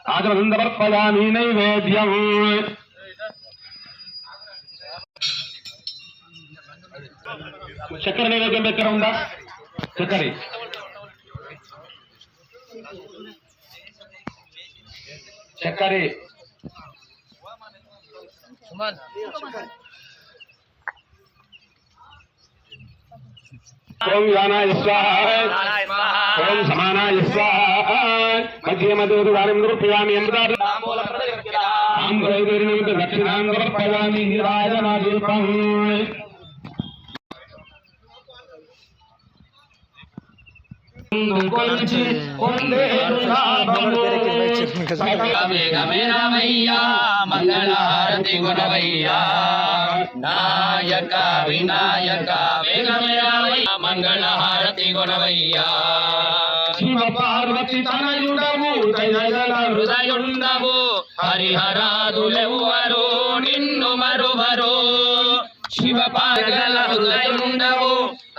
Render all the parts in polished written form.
ఆచమనందమర్పయామి నైవేద్యం. చక్కెర నైవేద్యం ఎక్కడ ఉందా? చక్కెర చక్కెర ఓం యానాయ స్వాహా ఓం సమానాయ స్వాహా మధ్య మధ్యవారం సమర్పయామి దక్షిణాం సమర్పయామి నీరాజనాదీపం. మంగళహారతి గుణవయ్యా నాయక వినాయక మంగళహారతి గుణవయ్యా. శివ పార్వతి తనయుడవు హృదయుండవు హరిహరాదులెవ్వరు నిన్ను మరువరు. శివ పార్వల హృదయుండవు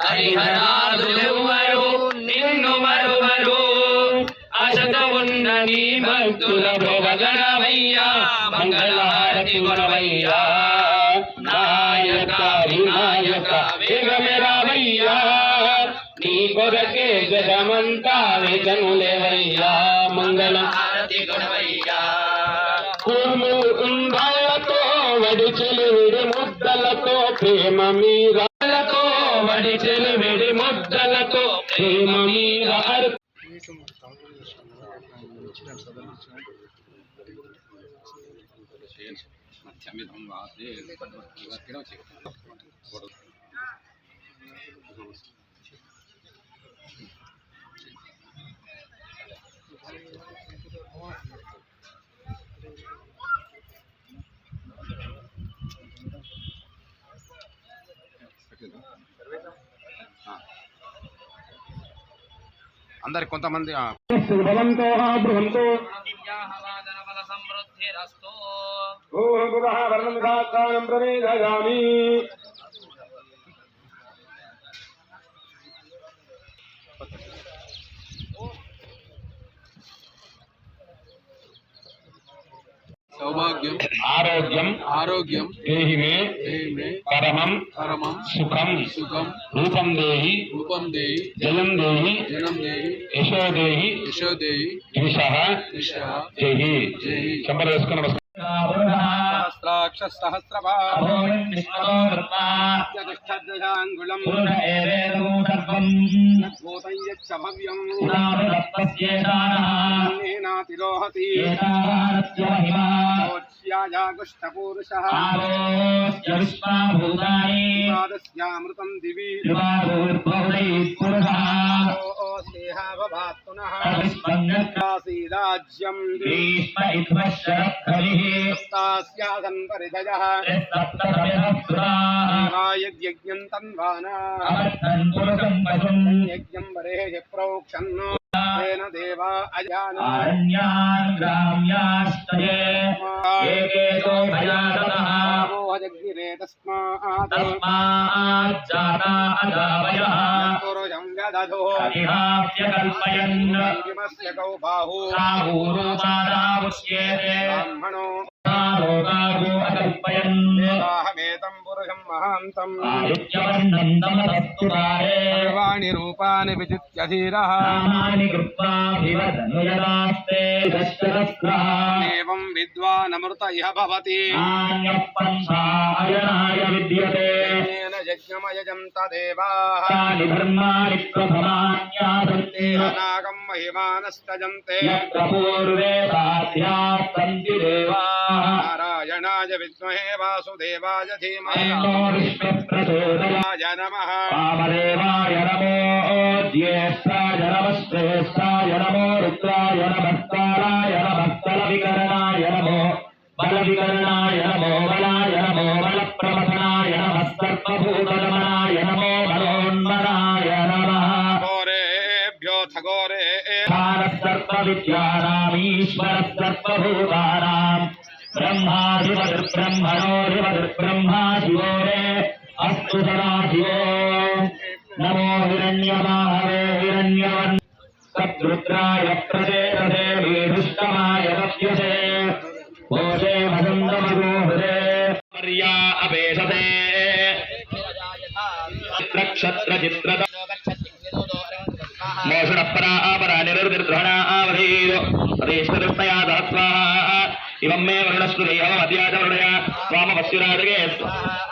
హరిహరాదులెవ్వరు నిన్ను మరువరు. అశత ఉన్న నీ భక్తుల భోగగణవయ్యా మంగళహారతి గుణవయ్యా నాయక వినాయక వేగమెరావయ్యా. నీ కొరకే జగమంతా వేదనులేవయ్యా మంగళహారతి గుణవయ్యా. కుంభాలతో వడిచెలు విడి ముద్దలతో ప్రేమ మీరతో వడిచెలు విడి ముద్దలతో ప్రేమ మీర అందరికి కొంతమంది సౌభాగ్యం ఆరోగ్యం ఆరోగ్యం దేహి మే పరమం సుఖం రూపం దేహి జయం దేహి యశో దేహి ద్విషః దేహి. చెంబర్ వేసుకుని సహస్రభాంగుళం తిరోహతి పురుషమృతం దివి రాజ్యం యజ్ఞం తన్వానా యజ్ఞం వరే ప్రోక్షన్ దేవా అజానారణ్యాన్ గ్రామ్యాస్తయే ఏకేతో భయాదతః జగ్నిరే తస్మాత్ జాతా అజావయః పురుషం వ్యదధో అధిహాప్యకల్పయన్ కిమస్య కౌ బాహు సాహూరోచారావుష్యేతే బ్రాహ్మణో లోకాగో అకల్పయన్ అహమేతం పురుషం మహాంతం ఆదిత్యవర్ణం తమస్తుతారే సర్వాణి రూపాని విజిత్యధీరః నామాని కృత్వాభివదనుయదాస్తే దశరస్రః ఏవం విద్వానమృత ఇహ భవతి నాన్యపంచాయనాయ విద్యతే తేన యజ్ఞమయజం తదేవాః తాని ధర్మాని ప్రథమాన్యాసంతే నాగం మహిమానస్తజంతే యత్ర పూర్వే సాధ్యాస్సంతి దేవాః నారాయణాయ విద్మహే వాసుదేవాయ ధీమహి విష్ణుప్రచోదయాయ నమః వామదేవాయ నమో జ్యేష్ఠాయ నమః శ్రేష్ఠాయ నమో రుద్రాయ నమః కాలాయ నమః బలవికరణాయ నమో బలవికరణాయ నమో బలాయ నమో బలప్రవసనాయ నమః సర్వభూతగమనాయ నమో బలోన్మనాయ నమః ఘోరేభ్యోऽథ ఘోరే సర్వవిద్యానామీశ్వరः సర్వభూతానాం బ్రహ్మాధిపతిర్బ్రహ్మణోధిపతిర్బ్రహ్మా శివో రే అస్తు సదా శివో नमो हिरण्यमाहवे हिरण्यवन् तद्रुद्राय प्रचेतसे वीरुष्टमाय तस्यसे भोजे मदन्दमगोहरे पर्या अपेशते नक्षत्रचित्रद मोषणपरा अपरा निरुद्रहणा आवधीयो अधीष्टदृष्टया दत्वाहा इवं मे वर्णस्नुदेहमद्या च वर्णया स्वामवस्युराजगे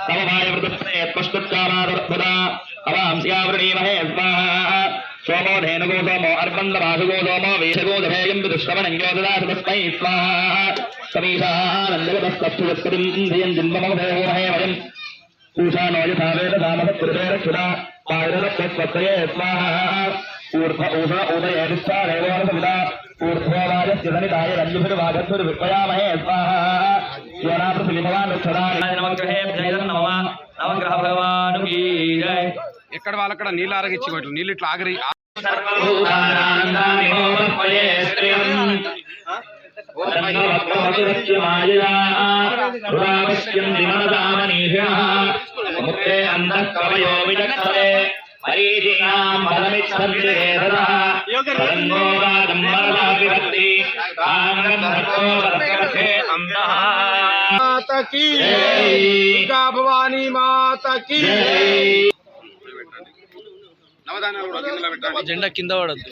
तमभाय वृतस्ते त्वष्टुत्कामादुर्बुधा अवांस्यावृणीमहे स्वाहा सोमो धेनुगो सोमो अर्बन्दवासुगो सोमो वेशगोदभेयं विदुष्टवनञ्जो ददातु तस्मै स्वाहा समीशानन्दगतस्तत्सुवत्पतिं धियं जिन्ममहोमहे वयम् पूषानो यथा वेदधामसत्कृते रक्षुता पायरत्वत्वत्तये स्वाहा ऊर्ध्व ऊषण उदयेतिस्तादेवोरसविता ऊर्ध्ववाजस्य सनिताय रञ्जुभिर्वागद्भिर्विक्वयामहे स्वाहा योना पृथिवीभवान् रक्षदाय नवग्रहे जयदन्नमः नवग्रह भगवानुकी जय ఎక్కడ వాళ్ళక్కడ నీళ్ళు ఆరగిచ్చి ఇట్లా నీళ్ళు ఇట్లా ఆగరి सर्वभूतानां नमोऽस्मये श्रियम् वन्दवक्त्रमतिरस्य मायया रुरावश्यं दिमनदामनीभ्यः मुक्ते अन्तः कवयो विचक्षते मरीचीनां फलमिच्छन्ति ततः तदन्नो वादं मरदापि भक्ति काङ्गन्धर्तो वर्तते अन्तः माता की दुर्गा भवानी माता की నవధాన్యాలు కూడా కిందలో పెట్టండి జెండా కింద పడద్దు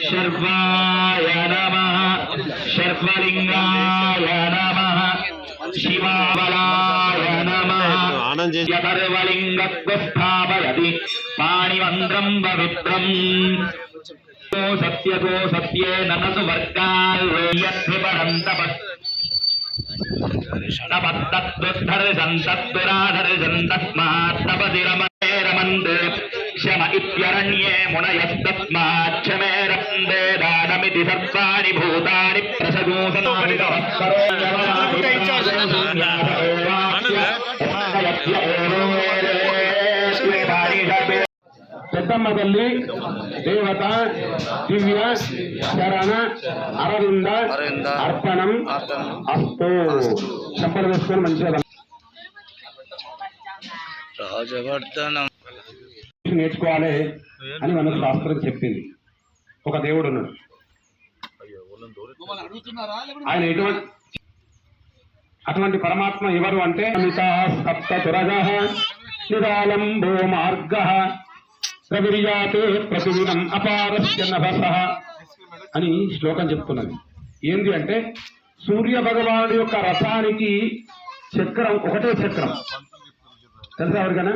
శర్వాయ నమః శర్వలింగాయ నమః శివాబలాయ నమః యథర్వలింగత్వస్థాపయతి పాణిమంత్రం పవిత్రం సత్యతో సత్యే ననసు వర్గాల్లోయత్రిపరంతప तपस्तत्वधर्षन्तत्पुराधर्षन्तस्मात् तपसि रमन्ते क्षम इत्यरण्ये मुनयस्तस्माच्छमे रन्दे दानमिति सर्वाणि भूतानि పెద్దమ్మ తల్లి దేవత దివ్య శరణ అరవింద అర్పణం అస్తు చెప్పలు వేసుకొని మంచిగా రాజవర్ధనం నేర్చుకోవాలి అని మన శాస్త్రం చెప్పింది. ఒక దేవుడు ఉన్నాడు, ఆయన అటువంటి పరమాత్మ ఎవరు అంటే సప్త తురగః నిరాలంబో మార్గః ప్రవిర్యాతే ప్రతిదినం అపారస్య నభసః అని శ్లోకం చెప్తున్నది. ఏంది అంటే సూర్య భగవానుడి యొక్క రథానికి చక్రం ఒకటే చక్రం తెలుసా ఎవరికైనా?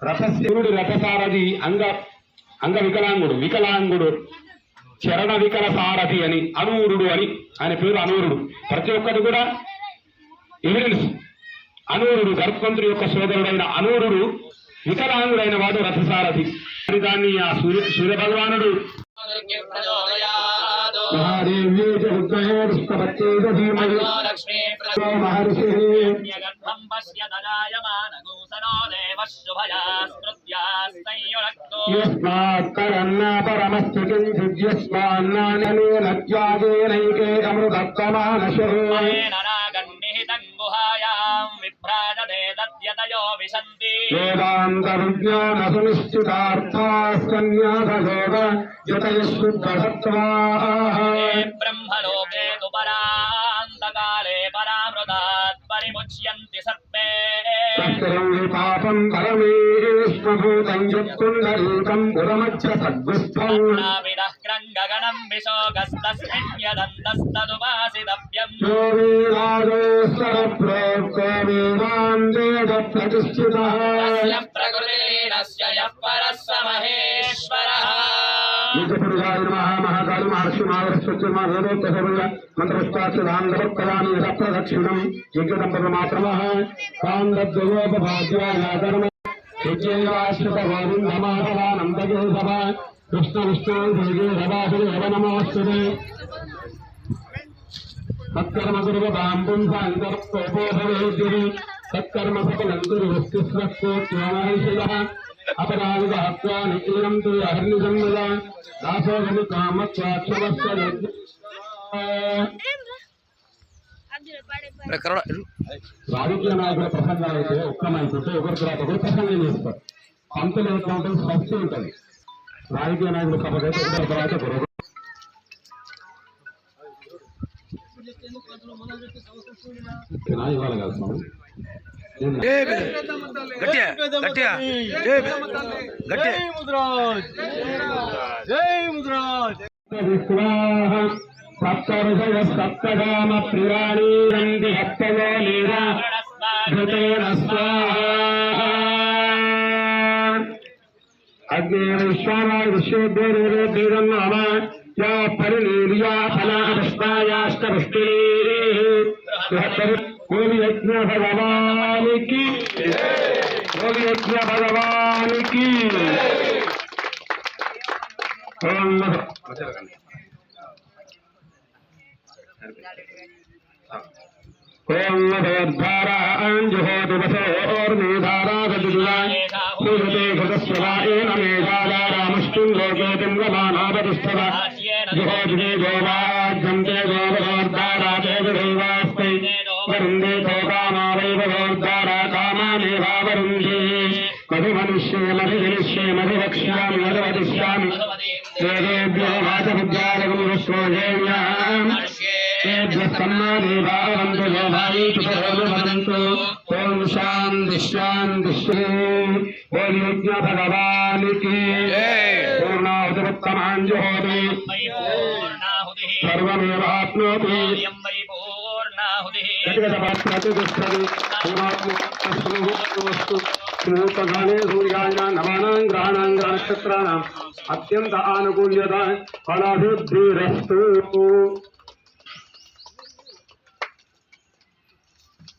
రథశివుడి రథసారథి అంగ వికలాంగుడు చరణ వికల సారథి అని అనూరుడు అని ఆయన పేరు అనూరుడు. ప్రతి ఒక్కరు కూడా ఎవిడెన్స్. అనూరుడు గర్భవంతుడి యొక్క సోదరుడైన అనూరుడు వికలాంగుడైన వాడు రథసారథి. దాన్ని ఆ సూర్య భగవానుడు మహాదేవ్యే మహర్షి యస్మాత్కరన్నా పరమస్థితిం సిద్ధ్యస్మాన్నానేన త్యాగేనైకే అమృతత్వమానశో వేదాంత విజ్ఞాన సునిశ్చితార్థాన్యాసయోగ యతయశుద్ధసత్వాః బ్రహ్మలోకే తు పరాంతకాలే పరామృతాత్ పరిముచ్యంతి సత్తే తస్యం పాపం పరమేశ్వభూతం యత్పుండరీకం పురమచ్చ సద్గుస్థం నావిదః క్రంగగణం విశోకస్తస్మిన్ యదంతస్తదుపాసితవ్యం యో వేదాదోస్తర ప్రోక్తో వేదాంతేన ప్రతిష్ఠితః తస్య ప్రకృతిలీనస్య యః పరః స మహేశ్వరః నిజపురుషాయ నమః మహాకాళి మహర్షి మహావరస్వత్యమ వేదోక్తసర్వ మంత్రస్థాక్షరాంగవత్కరాని సప్రదక్షిణం యజ్ఞదంపరమాత్రమః కాందద్వయోపభాగ్యాయాధర్మ యజ్ఞైవాశ్రుతగోవిందమాధవానందగే సభ కృష్ణ విష్ణు దేగే సభాహరి హర నమోస్తుతే సత్కర్మ గురువతాం పుంసాంతరపోభవేద్యురి సత్కర్మ సఫలం గురు వస్తుస్వస్యోత్యమహర్షిదః అపరాధహత్వా నికీలం తు అహర్నిజం వదా దాసోగమి కామత్వాక్షవస్య రాజకీయ నాయకుల ప్రసంగాలు అయితే ఒక్క మైకుంటే ఒకరి తర్వాత ఒకరు ప్రసంగం చేస్తారు. పంతులు ఎట్లా ఉంటుంది, స్పష్టి ఉంటుంది. రాజకీయ నాయకుల సభకు అయితే ఒకరి తర్వాత ఒకరు ఇవ్వాలి కదా స్వామి. సప్తఋషయ సప్తగామ ప్రియాణి రంది హస్తయో లీలా ధృతేన స్వాహా అగ్నే విశ్వానాయ విశ్వేభ్యోరేభ్యం నామ యా పరిలీర్యా ఫలాపుష్పాయాష్టపుష్టినీ కోవి యజ్ఞ భగవానికి కోవి యజ్ఞ భగవానికి ఓం నోర్ధారాంజుహోతువసోర్మేధారాగజులాతే ఘృతస్రవాయేన మేధారామష్టుం లోకేతిం గమానాపతిష్ఠవ జుహోజునే గోవాజ్యంతే గోవోర్ధారాతే విధైవాస్తి వరుందే తోకామావైవ గోర్ధారా కామానేవావరుంధే మధుమనుష్యే మధుజనిష్యే మధువక్ష్యామి మధువదిష్యామి దేవేభ్యో వాచబుద్ధ్యాగం విశ్వోజేవ్యాం సమ్మాదేవావంతు యోగాయీతు వదంతు ఓం శాంతి శాంతి ఓం యజ్ఞ భగవానికి పూర్ణాహుతిరుత్తమాంజుహోతి సర్వమేవాప్నోతి శ్రీగానే సూర్యాయ నవానాం గ్రహాణాం గ్రహ నక్షత్రాణం అత్యంత ఆనుకూల్యత ఫలాభివృద్ధిరస్తు.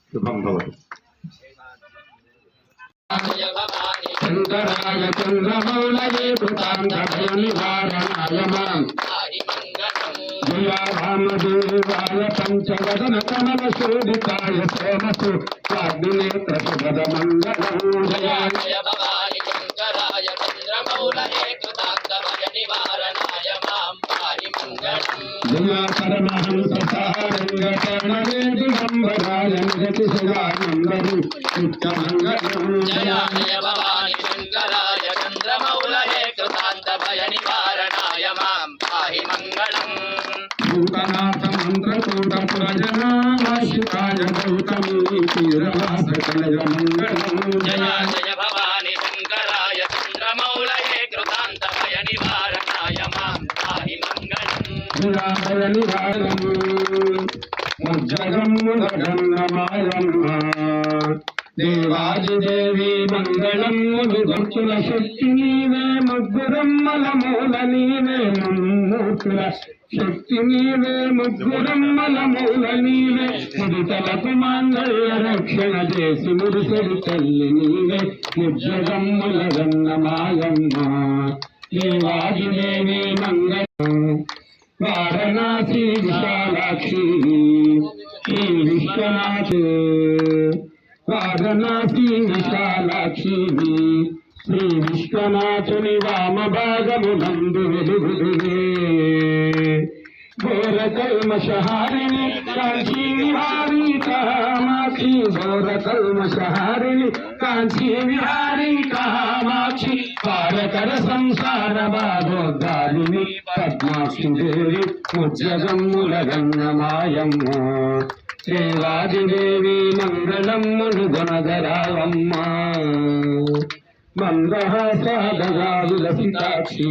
శుభం భవతు. శంకరాయ చంద్రమౌళయే కృతాంతభయ నివారణాయ మాం జయారామదేవాయ పంచవదన కమల శోభితాయ సోమసు వాగ్నేత్ర సుభద మంగళం జయ భవాని శంకరాయ చంద్రమౌళయే కృతాంతభయ నివారణాయ మాం పారి మంగళం జయా పరమహంస సారంగ దిగంబరాయ నిగతిశయానందరు నిత్యమంగళం జయ భవాని శంకరాయ చంద్రమౌళయే కృతాంతభయ నివారణాయ మాం పాహి మంగళం భూతనాథ మంత్రకూట ప్రజనాశికాయ గౌతమీ తీరవాస కలయ మంగళం జయ భవాని శంకరాయ చంద్రమౌళయే కృతాంతభయ నివారణాయ మాం పాహి మంగళం భయ నివారణం ముజ్జగమ్ములగన్నమాయమ్మ దేవాదిదేవి మంగళమ్ములు భక్తుల శక్తి నీవే ముగ్గురమ్మల మూల నీవే ముమ్మూర్తుల శక్తి నీవే ముగ్గురమ్మల మూల నీవే ముడితలకు మాంగళ్య రక్షణ చేసి ముడిసెడు తల్లి నీవే ముజ్జగమ్ములగన్నమాయమ్మ దేవాదిదేవి మంగళం వారణాసి విశాలాక్షి శ్రీ విశ్వనాథ్ వారణాసి విశాలాక్షి శ్రీ విశ్వనాథుని వామ భాగమునందు వెలుగుదువే ఘోర కల్మషహారిణి కాంచీ విహారీ కామాక్షి ఘోర కల్మషహారిణి కాంచీ విహారీ కామాక్షి పారకర సంసార బాధోద్ధారిణి పద్మాక్షి దేవి ముజ్జగమ్ములగన్నమాయమ్మ దేవాదిదేవి మంగళమ్ములు గొనగరావమ్మ మందహాసాదగా విలసితాక్షి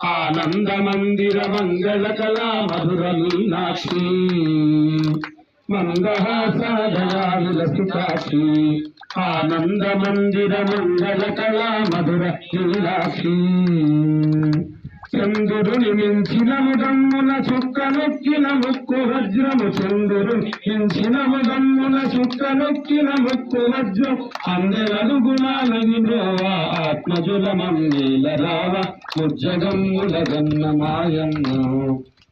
ఆనంద మందిర మంగళ కళా మధుర మీనాక్షి మందహాసాదగా విలసితాక్షి ఆనంద మందిర మంగళ కళా మధుర మీనాక్షి చంద్రుని మించిన ముదమ్ముల చుక్కనొక్కిన ముక్కు వజ్రము చంద్రుని మించిన ముదమ్ముల చుక్కనొక్కిన ముక్కు వజ్రం అందరదు గుణాలని బ్రోవా ఆత్మజుల మమ్మీల రావ ముజ్జగమ్ముల గన్నమాయమ్మ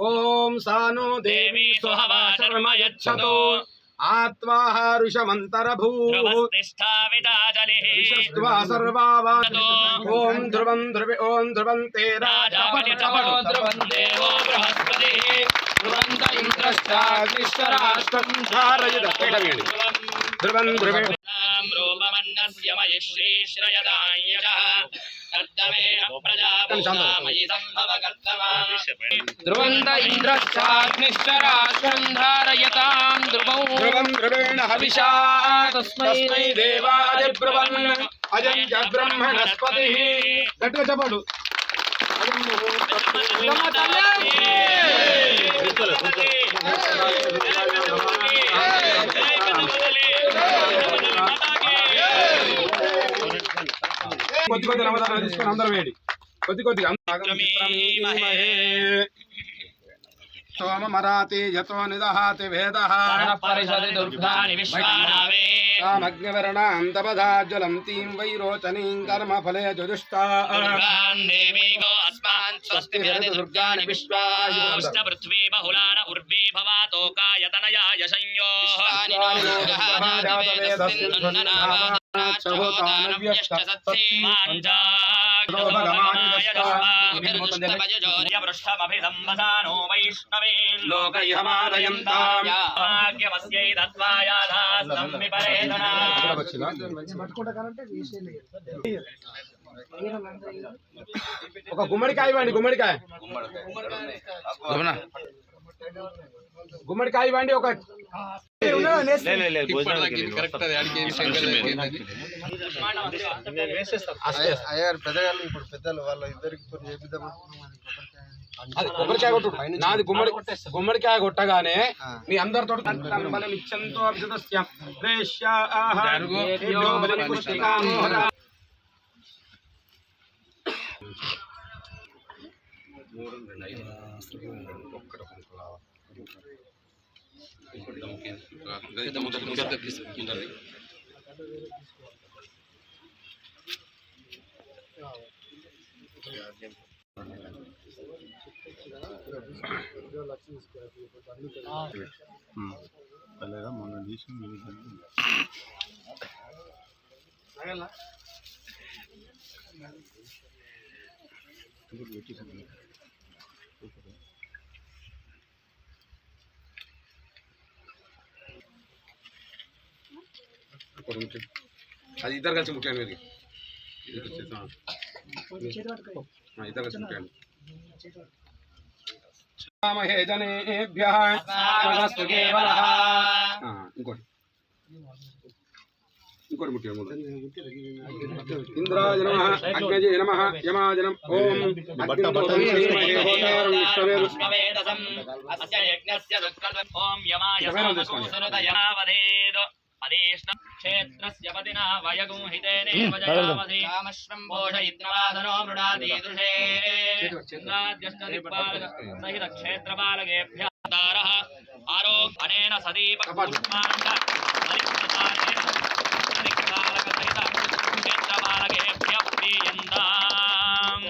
ఓం సాను దేవి स्वहवा शर्म యచ్చతు ఆత్వాహారుషమంతరభూ विष्ठा సర్వావా ఓం ధ్రువం ధ్రువి ఓం ధ్రువం తేరా ध्रुवं देवो बृहस्पतिः ధ్రువంత ఇంద్రశ్చాగ్నిశ్వరాష్ట్రం ధారయద ధ్రువం ధ్రువే रूपमन्नस्य मयि श्रीश्रयदायजः कर्तमेन प्रजापतिमयि सम्भवकर्तमा ధ్రువంత ఇంద్రశ్చాగ్నిశ్వరాష్ట్రం ధారయతాం ధ్రువం ధ్రువేణ హవిషా తస్మై దేవాయ బ్రువన్ అజం చ బ్రహ్మణస్పతిః గట్టిగా చెప్పండు కొద్ది కొద్ది నవధానాలు తీసుకొని అందరూ వేడి కొద్ది కొద్దిగా సోమమరాతి యతో నిదహాతి వేదః परिषदि दुर्गानि विश्वानावे తామగ్నివర్ణాంతపదాజ్వలం తీం వైరోచనీం కర్మఫలే జుజుష్టా दुर्गान् देवीगो अस्मान् स्वस्ति विरति दुर्गाणि विश्वायुष्ट पृथ्वी बहुलान उर्वी भवातोकायतनयाय संयोः वृष्ठमभिसंवसानो वैष्णवीन् లోకైహమాదయంతాం भाग्यमस्यै तत्त्वायाधास्तं विपरेतना ఒక గుమ్మడికాయ ఇవ్వండి గుమ్మడికాయ గుమ్మడికాయ ఇవ్వండి ఒక అయ్యారు పెద్దగాళ్ళు ఇప్పుడు పెద్దలు వాళ్ళ ఇద్దరికి అది కొబ్బరికాయ కొట్టు నాది గుమ్మడికాయ కొట్టగానే మీ అందరితో ఇచ్చంతో అభిషితస్య అది ఇద్దరు కలిసి ముట్టాను మీరు ఇద్దరు కలిసి ముట్టాను మహే జనేభ్యః నమస్తు కేవలః ఇంకోటి ముట్టాను ఇంద్రాయ నమః అగ్నజే నమః యమాయ నమః ఓం विष्णवेदसम् अस्य यज्ञस्य दुःखदं ॐ यमाय सोमसूनुदयावधेद अधीष्ण क्षेत्रस्य पतिना वयगुंहितेनेव जयावधि कामश्वं भोषयित्नवादनो मृडादीदृशे चन्द्राद्यष्टदिक्पालक सहित क्षेत्रपालकेभ्यः तारः आरोग्यनेन सदीपपुष्पाण्ड परिकृतानेन परिकृतालक सहित क्षेत्रपालकेभ्यः प्रीयन्ताम्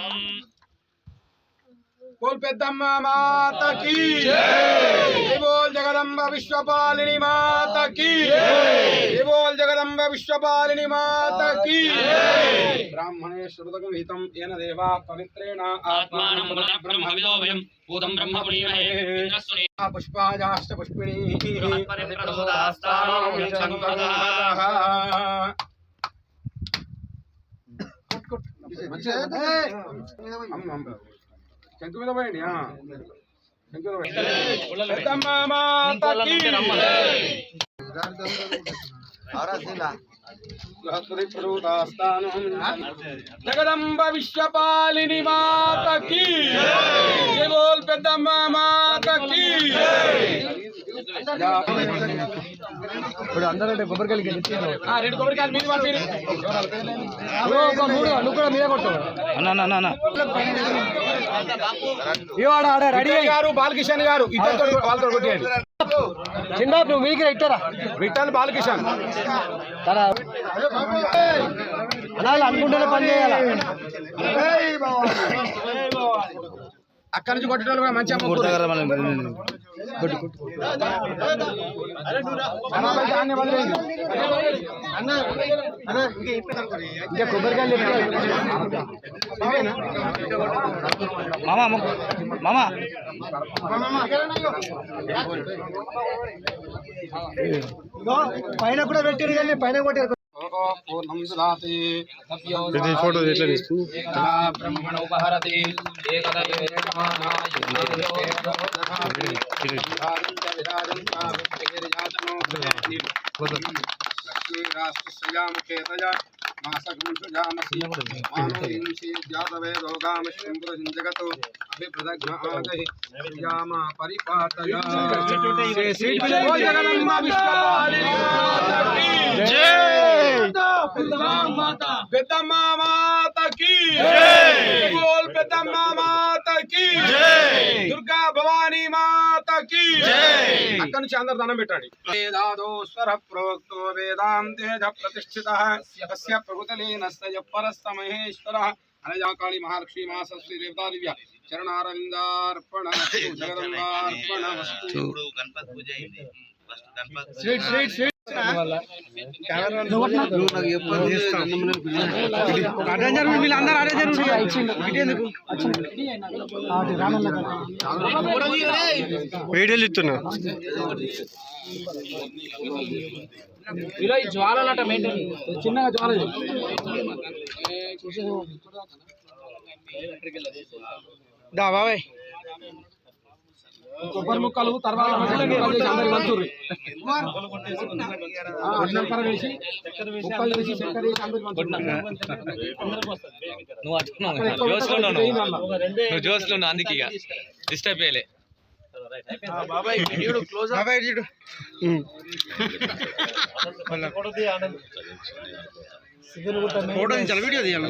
बोल पेद्दम्मा माता की जय बोल जगदम्बा विश्वपालिनी माता की जय बोल जगदम्बा विश्वपालिनी माता की जय ब्राह्मणे श्रुतकं हितं येन देवा पवित्रेण आत्मानं ब्रह्मविदो वयं भूतं ब्रह्म पुणीमहे इंद्रस्वरे पुष्पायाश्च पुष्पिणी बृहत्परिप्रसोदास्तानो संपदाः శంకు మీద పోయండి శంకు మీద పోయండి పెద్దమ్మ మాతా కీ జగదంబ విశ్వపాలిని మాతా కీ జై బోల్ పెద్దమ్మ మాతా కీ ఇప్పుడు అందరూ కొబ్బరికాయలు రెండు కొబ్బరికాయలు మీద వాళ్ళు నువ్వు కూడా మీద కొట్టు రెడీ గారు బాలకిషన్ గారు ఇద్దరితో వాళ్ళతో కొట్టేయండి చిన్న నువ్వు మీకు ఇట్టారా విఠల్ బాలకిషన్ అనాలి అనుకుంటేనే పని చేయాలి అక్కడి నుంచి కొట్టేటోళ్ళు కూడా మంచిగా అమ్ముకోరు. ఇంకా కొబ్బరికాయలు పైన కూడా పెట్టారు కానీ పైన కొట్టారు. ఫోటో ఎట్లా తీస్తూ బ్రహ్మణ ఉపహరతి పెద్దమ్మ మాత కీ బోల్ పెద్దమ్మ మాత కీ దుర్గా భవానీ మాత కీ అక్కడి నుంచి అందరు దండం పెట్టండి. వేదాదోస్వర ప్రోక్తో వేదాంతేజ ప్రతిష్ఠితః తస్య ప్రకృతలీనస్తయ పరస్త మహేశ్వరః అనజా కాళీ మహాలక్ష్మీ మహాసరస్వతి దేవతా దివ్య చరణారవిందార్పణ జగదంబార్పణ వస్తు. గణపతి పూజ అయింది. First Ganapati sweet sweet sweet వీడియోలు ఇస్తున్నా జ్వాలట మెయింటైన్ చిన్నగా జ్వాల దా బాబాయ్ కొబ్బరి ముక్కలు తర్వాత అందరి మంచూరి ముక్కలు వేసి చక్కెర వేసి అందరి నువ్వు జోస్లో అందుకే డిస్టర్బ్ చేయలే ఫోటో వీడియో తీయాలి.